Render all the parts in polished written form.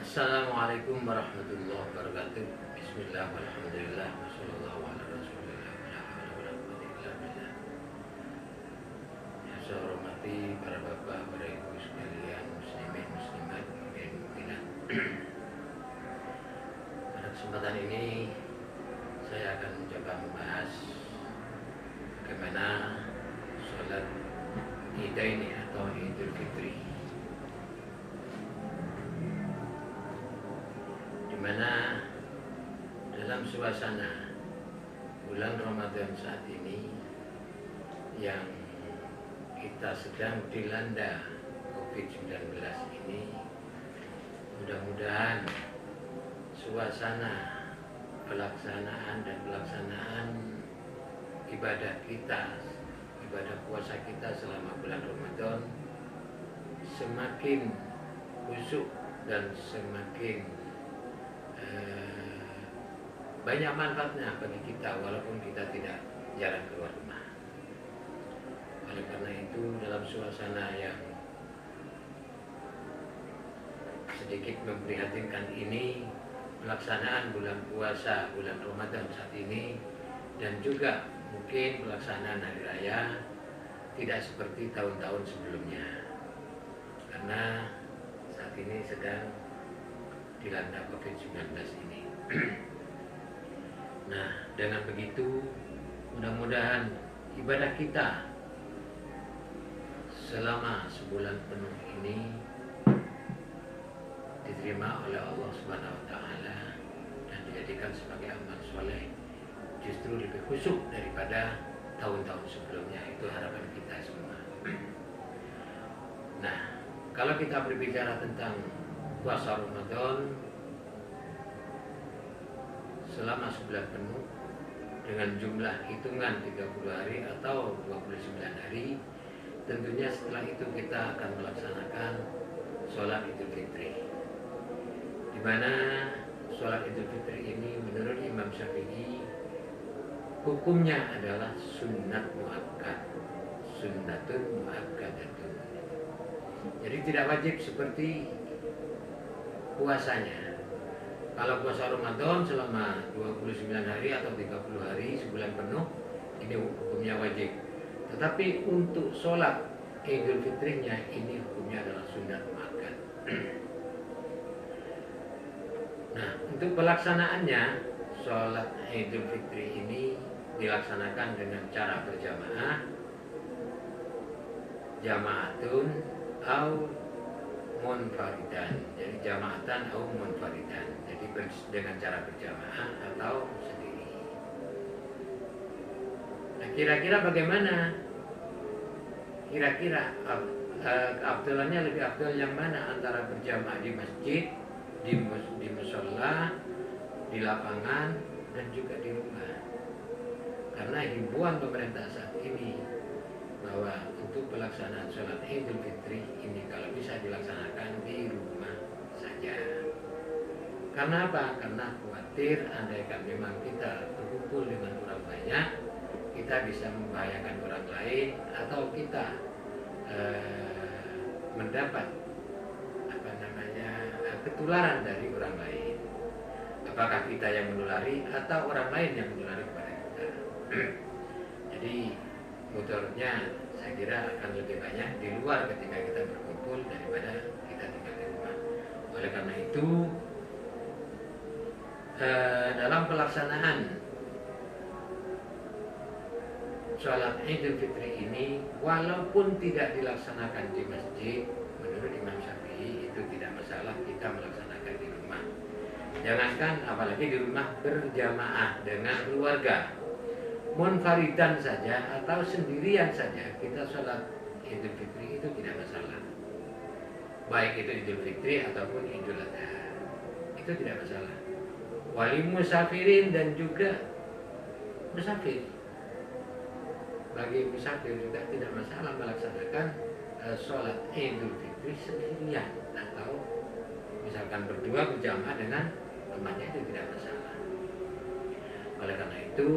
Assalamualaikum warahmatullahi wabarakatuh. Bismillah, walhamdulillah, wassallallahu ala rasulillah, wala hawla wala quwwata illa billah. Yang saya hormati para bapak, para ibu sekalian, muslimin, muslimat, mukmin, mukminat. Pada kesempatan ini saya akan mencoba membahas bagaimana sholat Idaini atau Idul Fitri, dimana dalam suasana bulan Ramadan saat ini yang kita sedang dilanda COVID-19 ini, mudah-mudahan suasana pelaksanaan ibadah kita, ibadah puasa kita selama bulan Ramadan semakin khusyuk dan semakin banyak manfaatnya bagi kita, walaupun kita tidak jarang keluar rumah. Oleh karena itu, dalam suasana yang sedikit memprihatinkan ini, pelaksanaan bulan puasa bulan Ramadan saat ini, dan juga mungkin pelaksanaan hari raya tidak seperti tahun-tahun sebelumnya, karena saat ini sedang dilanda COVID-19 ini. Nah, dengan begitu mudah-mudahan ibadah kita selama sebulan penuh ini diterima oleh Allah Subhanahu wa taala dan dijadikan sebagai amal soleh, justru lebih khusyuk daripada tahun-tahun sebelumnya. Itu harapan kita semua. Nah, kalau kita berbicara tentang puasa Ramadan selama sebulan penuh dengan jumlah hitungan 30 hari atau 29 hari, tentunya setelah itu kita akan melaksanakan sholat Idul Fitri, di mana sholat Idul Fitri ini menurut Imam Syafi'i hukumnya adalah sunnat muakkad, sunnatun muakkadatun. Jadi tidak wajib seperti puasanya. Kalau puasa Ramadan selama 29 hari atau 30 hari sebulan penuh, ini hukumnya wajib. Tetapi untuk sholat Idul Fitrinya ini hukumnya adalah sunat muakkad. Nah, untuk pelaksanaannya sholat Idul Fitri ini dilaksanakan dengan cara berjamaah, jamaatun au munfaridan, jadi jamaatan atau munfaridan, jadi dengan cara berjamaah atau sendiri. Nah, kira-kira bagaimana? Kira-kira keabdalannya lebih abdal yang mana, antara berjamaah di masjid, di mushola, di lapangan, dan juga di rumah? Karena himbauan pemerintah saat ini bahwa untuk pelaksanaan sholat Idul Fitri ini kalau bisa dilaksanakan di rumah saja. Karena apa? Karena khawatir andaikan memang kita berkumpul dengan orang banyak, kita bisa membahayakan orang lain, atau kita mendapat ketularan dari orang lain. Apakah kita yang menulari atau orang lain yang menulari kepada kita? Jadi mudaratnya saya kira akan lebih banyak di luar ketika kita berkumpul daripada kita tinggal di rumah. Oleh karena itu, dalam pelaksanaan sholat Idul Fitri ini, walaupun tidak dilaksanakan di masjid, menurut Imam Syafi'i itu tidak masalah kita melaksanakan di rumah. Jangankan apalagi di rumah berjamaah dengan keluarga, munfaridan saja atau sendirian saja kita sholat Idul Fitri itu tidak masalah. Baik itu Idul Fitri ataupun Idul Adha, itu tidak masalah. Wali musafirin dan juga musafir, bagi musafir juga tidak masalah melaksanakan sholat Idul Fitri sendirian atau misalkan berdua berjamaah dengan temannya, itu tidak masalah. Oleh karena itu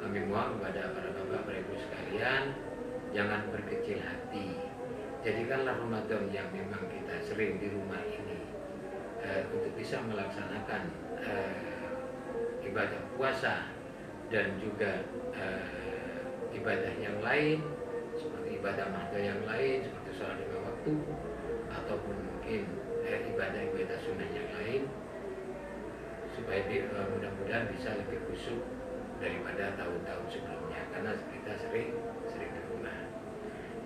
kami mohon kepada para bapak, para ibu sekalian, jangan berkecil hati. Jadikanlah Ramadan yang memang kita sering di rumah ini untuk bisa melaksanakan ibadah puasa dan juga ibadah yang lain seperti ibadah mahdoh yang lain seperti sholat 5 waktu ataupun mungkin ibadah-ibadah sunnah yang lain, supaya mudah-mudahan bisa lebih khusyuk daripada tahun-tahun sebelumnya, karena kita sering di rumah.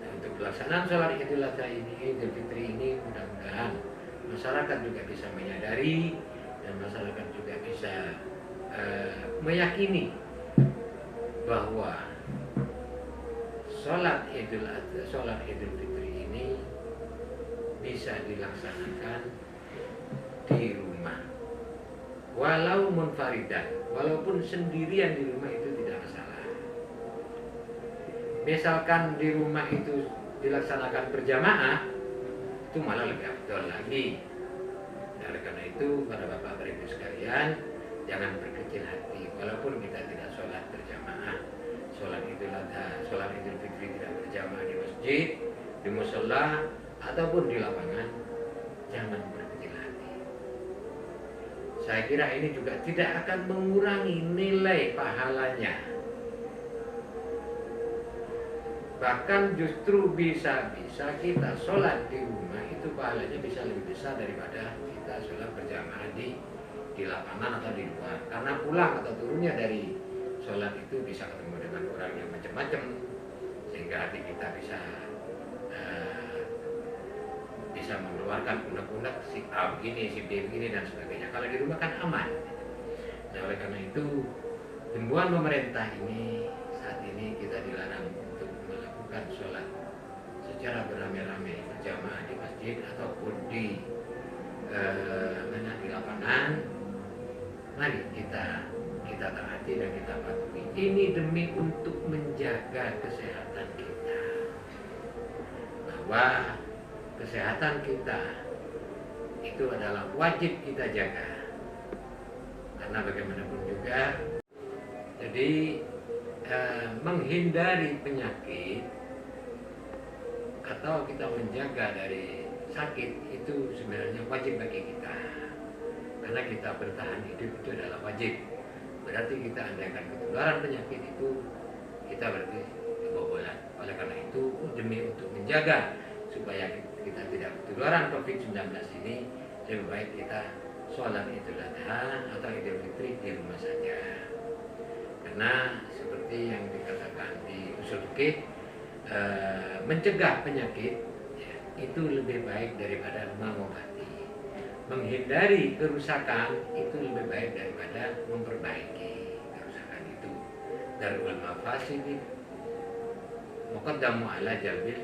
Nah, untuk pelaksanaan sholat Idul Adha ini, Idul Fitri ini, mudah-mudahan masyarakat juga bisa menyadari dan masyarakat juga bisa meyakini bahwa sholat Idul Fitri ini bisa dilaksanakan di rumah, walau munfaridan, walaupun sendirian di rumah itu tidak masalah. Misalkan di rumah itu dilaksanakan berjamaah, itu malah lebih afdol lagi. Nah, oleh karena itu para bapak ibu sekalian, jangan berkecil hati walaupun kita tidak sholat berjamaah, sholat Idul Adha, sholat Idul Fitri tidak berjamaah di masjid, di mushola ataupun di lapangan, jangan berkecil hati. Saya kira ini juga tidak akan mengurangi nilai pahalanya, bahkan justru bisa-bisa kita sholat di rumah itu pahalanya bisa lebih besar daripada kita sholat berjamaah di lapangan atau di luar, karena pulang atau turunnya dari sholat itu bisa ketemu dengan orang yang macam-macam, sehingga hati kita bisa mengeluarkan unek-unek si A begini, si B begini dan sebagainya. Kalau di rumah kan aman. Nah, oleh karena itu himbauan pemerintah ini, saat ini kita dilarang untuk melakukan sholat secara beramai-ramai berjamaah di masjid ataupun di lapangan. Mari kita taati dan kita patuhi. Ini demi untuk menjaga kesehatan kita, bahwa kesehatan kita itu adalah wajib kita jaga, karena bagaimanapun juga jadi menghindari penyakit atau kita menjaga dari sakit itu sebenarnya wajib bagi kita, karena kita bertahan hidup itu adalah wajib. Berarti kita andaikan ketularan penyakit itu, kita berarti kebobolan. Oleh karena itu demi untuk menjaga supaya kita tidak ketularan COVID-19 ini, lebih baik kita sholat Idul Adha atau Idul Fitri di rumah saja. Karena seperti yang dikatakan di usul fikih, mencegah penyakit ya, itu lebih baik daripada mengobati. Menghindari kerusakan itu lebih baik daripada memperbaiki kerusakan itu. Darul mafasidi muqaddamu ala jalbil